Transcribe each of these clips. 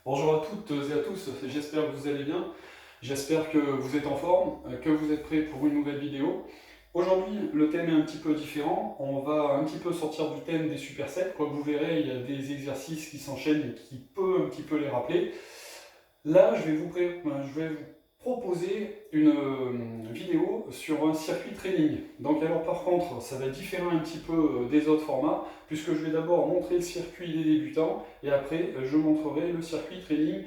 Bonjour à toutes et à tous, j'espère que vous allez bien, j'espère que vous êtes en forme, que vous êtes prêts pour une nouvelle vidéo. Aujourd'hui, le thème est un petit peu différent, on va un petit peu sortir du thème des supersets. Comme vous verrez, il y a des exercices qui s'enchaînent et qui peuvent un petit peu les rappeler. Là, je vais vous proposer une vidéo sur un circuit training. Donc alors par contre, ça va différer un petit peu des autres formats, puisque je vais d'abord montrer le circuit des débutants, et après je montrerai le circuit training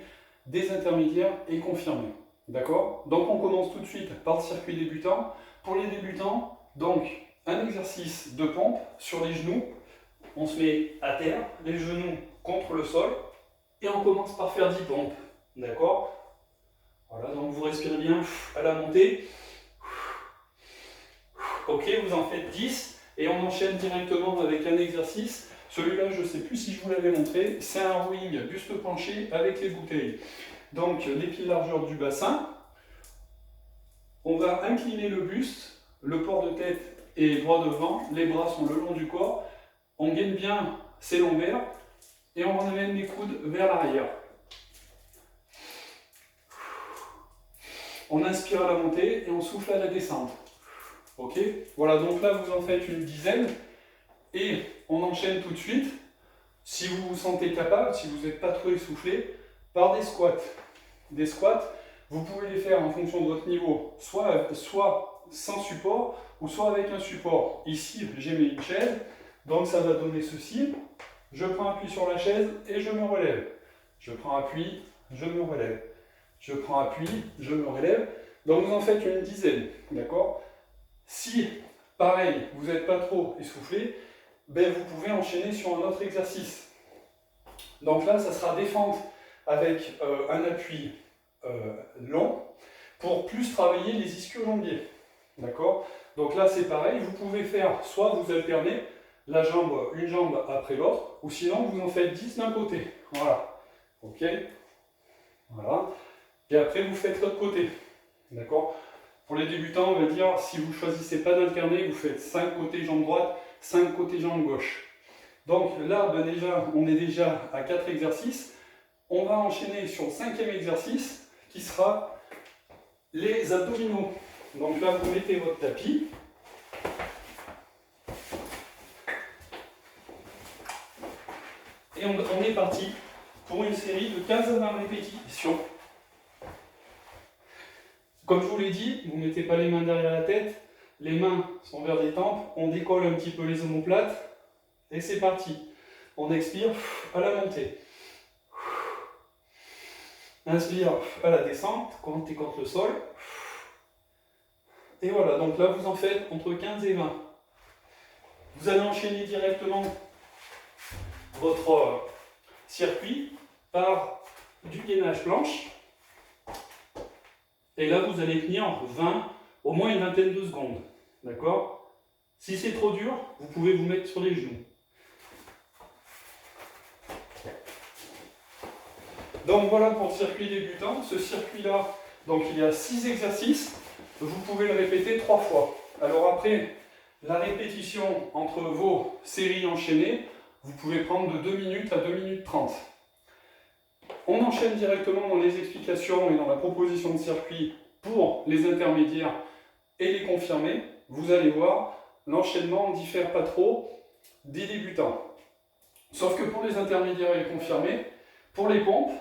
des intermédiaires et confirmés. D'accord? Donc on commence tout de suite par le circuit débutant. Pour les débutants, donc un exercice de pompe sur les genoux. On se met à terre, les genoux contre le sol, et on commence par faire 10 pompes. D'accord? Voilà, donc vous respirez bien à la montée. Ok, vous en faites 10 et on enchaîne directement avec un exercice. Celui-là, je ne sais plus si je vous l'avais montré, c'est un rowing buste penché avec les bouteilles. Donc les pieds largeur du bassin. On va incliner le buste, le port de tête est droit devant, les bras sont le long du corps. On gaine bien ses lombaires et on amène les coudes vers l'arrière. On inspire à la montée et on souffle à la descente. Ok? Voilà, donc là vous en faites une dizaine et on enchaîne tout de suite, si vous vous sentez capable, si vous n'êtes pas trop essoufflé, par des squats. Des squats, vous pouvez les faire en fonction de votre niveau, soit sans support ou soit avec un support. Ici, j'ai mis une chaise, donc ça va donner ceci. Je prends appui sur la chaise et je me relève. Je prends appui, je me relève. Je prends appui, je me relève. Donc vous en faites une dizaine, d'accord? Si, pareil, vous n'êtes pas trop essoufflé, ben vous pouvez enchaîner sur un autre exercice. Donc là, ça sera défente avec un appui long pour plus travailler les ischio-jambiers. D'accord? Donc là, c'est pareil, vous pouvez faire, soit vous alternez la jambe, une jambe après l'autre, ou sinon vous en faites 10 d'un côté. Voilà. Ok? Voilà. Et après, vous faites l'autre côté. D'accord? Pour les débutants, on va dire, si vous ne choisissez pas d'alterner, vous faites 5 côtés jambe droite, 5 côtés jambe gauche. Donc là, ben déjà, on est déjà à 4 exercices. On va enchaîner sur le 5e exercice, qui sera les abdominaux. Donc là, vous mettez votre tapis. Et on est parti pour une série de 15 à 20 répétitions. Comme je vous l'ai dit, vous ne mettez pas les mains derrière la tête, les mains sont vers les tempes, on décolle un petit peu les omoplates, et c'est parti. On expire à la montée. Inspire à la descente, comptez contre le sol. Et voilà, donc là vous en faites entre 15 et 20. Vous allez enchaîner directement votre circuit par du gainage planche. Et là, vous allez tenir 20, au moins une vingtaine de secondes. D'accord? Si c'est trop dur, vous pouvez vous mettre sur les genoux. Donc voilà pour le circuit débutant. Ce circuit-là, donc il y a 6 exercices. Vous pouvez le répéter 3 fois. Alors après, la répétition entre vos séries enchaînées, vous pouvez prendre de 2 minutes à 2 minutes 30. On enchaîne directement dans les explications et dans la proposition de circuit pour les intermédiaires et les confirmés. Vous allez voir, l'enchaînement ne diffère pas trop des débutants. Sauf que pour les intermédiaires et les confirmés, pour les pompes,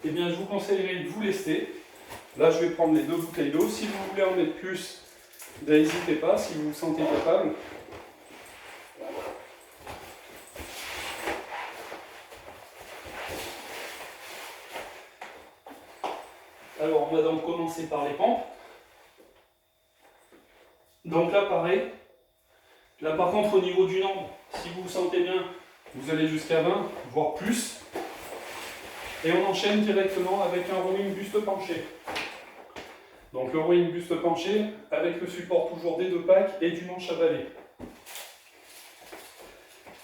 eh bien, je vous conseillerais de vous lester. Là, je vais prendre les 2 bouteilles d'eau. Si vous voulez en mettre plus, n'hésitez pas si vous vous sentez capable. Alors, on va donc commencer par les pompes. Donc là, pareil. Là, par contre, au niveau du nombre, si vous vous sentez bien, vous allez jusqu'à 20, voire plus. Et on enchaîne directement avec un rowing buste penché. Donc le rowing buste penché avec le support toujours des 2 packs et du manche à balai.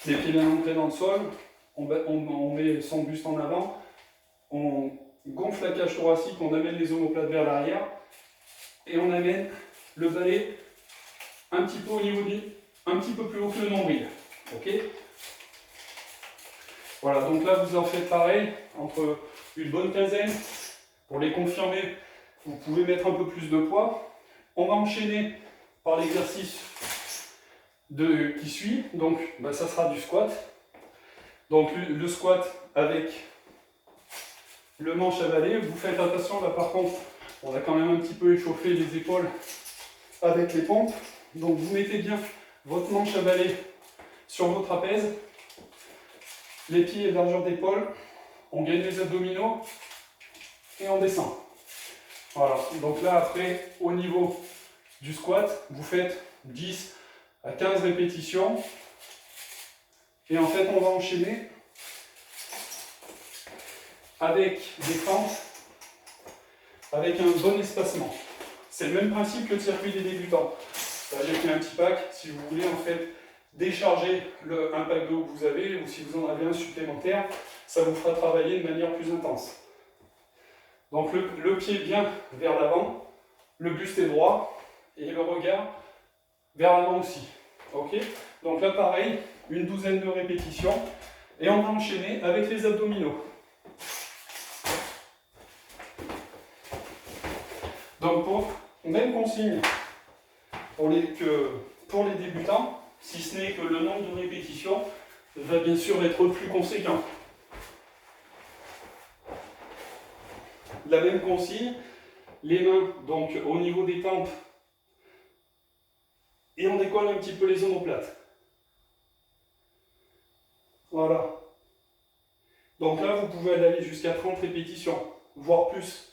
Les pieds bien ancrés dans le sol, on met son buste en avant, on gonfle la cage thoracique, on amène les omoplates vers l'arrière et on amène le balai un petit peu au niveau un petit peu plus haut que le nombril. Ok? Voilà, donc là vous en faites pareil, entre une bonne quinzaine. Pour les confirmer, vous pouvez mettre un peu plus de poids. On va enchaîner par l'exercice qui suit, donc ça sera du squat. Donc le squat avec le manche avalé. Vous faites attention, là par contre, on a quand même un petit peu échauffé les épaules avec les pompes. Donc vous mettez bien votre manche avalée sur vos trapèzes, les pieds et largeur d'épaule, on gagne les abdominaux et on descend. Voilà, donc là après, au niveau du squat, vous faites 10 à 15 répétitions et en fait on va enchaîner avec des fentes avec un bon espacement. C'est le même principe que le circuit des débutants. Là j'ai pris un petit pack, si vous voulez en fait décharger un pack d'eau que vous avez ou si vous en avez un supplémentaire, ça vous fera travailler de manière plus intense. Donc le pied bien vers l'avant, le buste est droit et le regard vers l'avant aussi. Ok? Donc là pareil, une douzaine de répétitions et on va enchaîner avec les abdominaux. Donc même consigne pour les débutants, si ce n'est que le nombre de répétitions va bien sûr être plus conséquent. La même consigne, les mains donc au niveau des tempes et on décolle un petit peu les omoplates. Voilà. Donc là vous pouvez aller jusqu'à 30 répétitions, voire plus.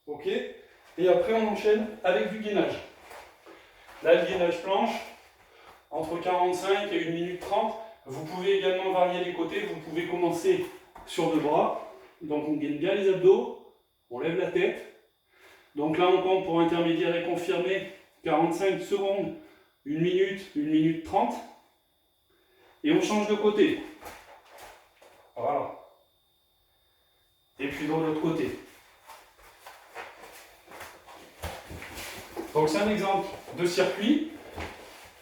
Ok? Et après on enchaîne avec du gainage. Là le gainage planche, entre 45 et 1 minute 30. Vous pouvez également varier les côtés, vous pouvez commencer sur le bras. Donc on gaine bien les abdos, on lève la tête. Donc là on compte pour intermédiaire et confirmé 45 secondes, 1 minute 30. Et on change de côté. Voilà. Et puis dans l'autre côté. Donc c'est un exemple de circuit.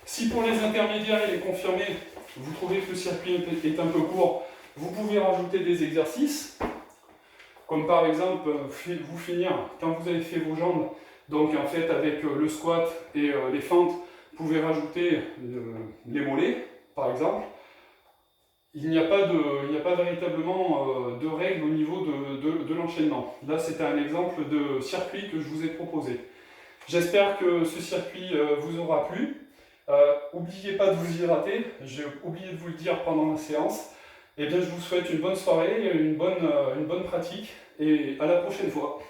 Si pour les intermédiaires et les confirmés, vous trouvez que le circuit est un peu court, vous pouvez rajouter des exercices. Comme par exemple, vous finir, quand vous avez fait vos jambes, donc en fait avec le squat et les fentes, vous pouvez rajouter les mollets, par exemple. Il n'y a pas véritablement de règle au niveau de l'enchaînement. Là, c'était un exemple de circuit que je vous ai proposé. J'espère que ce circuit vous aura plu. N'oubliez pas de vous hydrater, j'ai oublié de vous le dire pendant la séance. Eh bien, je vous souhaite une bonne soirée, une bonne pratique et à la prochaine fois.